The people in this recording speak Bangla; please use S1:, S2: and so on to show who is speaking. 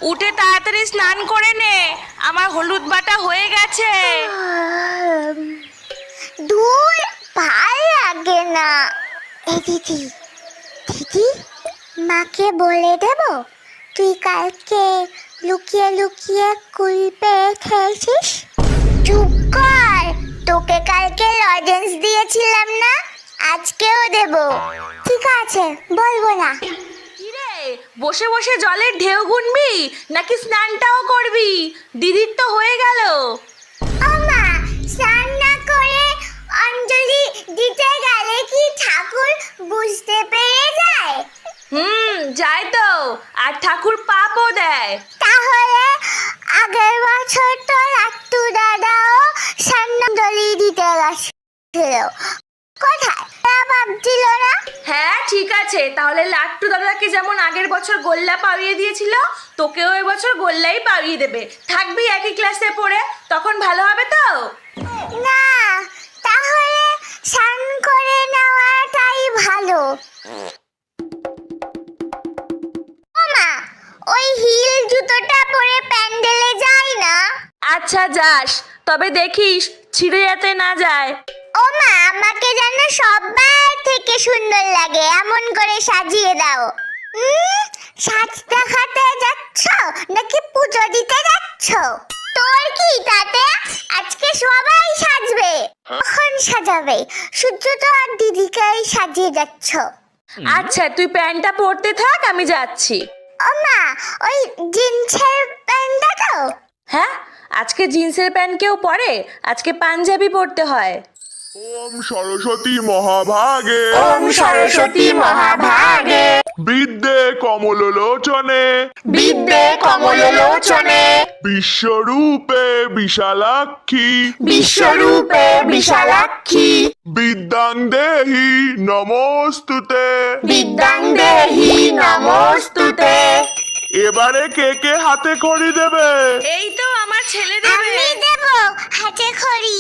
S1: উঠে তাড়াতাড়ি স্নান করে নে, আমার হলুদ বাটা হয়ে গেছে।
S2: দূর, ভাল লাগে না। এই দিদি, দিদি, মাকে বলে দেব তুই কালকে লুকিয়ে লুকিয়ে কুলপে খেয়েছিস? চুপ কর, তোকে কালকে লজেন্স দিয়েছিলাম না, আজকেও দেব। ঠিক আছে, বলবো না।
S1: কিরে, বসে বসে জলের ঢেউ গুনবি নাকি স্নানটাও করবি? দিদির তো হয়ে গেল।
S2: ও মা, স্নান না করে অঞ্জলি দিতে গেলে কি ঠাকুর বুঝতে পেরে যায়?
S1: যায় তো, আর ঠাকুর পাপও দেয়।
S2: তাহলে আগের বছর তো লাট্টু দাদাও স্নানাঞ্জলি দিতে গেছিল, কোথায় ভাবছিল না?
S1: হ্যাঁ ঠিক আছে, তাহলে লাট্টু দাদাকে যেমন আগের বছর গোল্লা পাড়িয়ে দিয়েছিল, তোকেও এবছর গোল্লাই পাড়িয়ে দেবে। থাকবি একই ক্লাসে পড়ে, তখন ভালো হবে তো।
S2: না, তাহলে স্নান করে নেওয়াটাই ভালো। ওমা, ওই হিল জুতোটা পরে প্যান্ডেলে যাই না?
S1: আচ্ছা যাস, তবে দেখিস ছিঁড়ে যাতে না যায়।
S2: ওমা, আমাকে যেন সবার থেকে সুন্দর লাগে এমন করে সাজিয়ে দাও। সাজ দেখাতে যাচ্ছ নাকি পুজো দিতে যাচ্ছ? তোর কি তাতে? আজকে সবাই সাজবে। কখন সাজাবে? সূর্য তো আর দিদিকেই সাজিয়ে যাচ্ছ।
S1: আচ্ছা তুই প্যান্টটা পরতে থাক, আমি যাচ্ছি।
S2: ওমা, ওই জিন্সের প্যান্টটা তো?
S1: হ্যাঁ, আজকে জিন্সের প্যান্ট কেউ পরে? আজকে পাঞ্জাবি পরতে হয়।
S3: ওম সরস্বতী মহাভাগে,
S1: ওম সরস্বতী মহাভাগে,
S3: বিদ্যে কমললোচনে,
S1: বিদ্যে কমললোচনে,
S3: বিশ্বরূপে বিশালাক্ষী,
S1: বিশ্বরূপে বিশালাক্ষী,
S3: বিদ্যাং দেহি নমস্তুতে।
S1: বিদ্যাং দেহি নমস্তুতে।
S3: এবারে কে কে হাতে খড়ি দেবে?
S1: এই তো আমার ছেলে দেবে।
S2: আমি দেব হাতে খড়ি।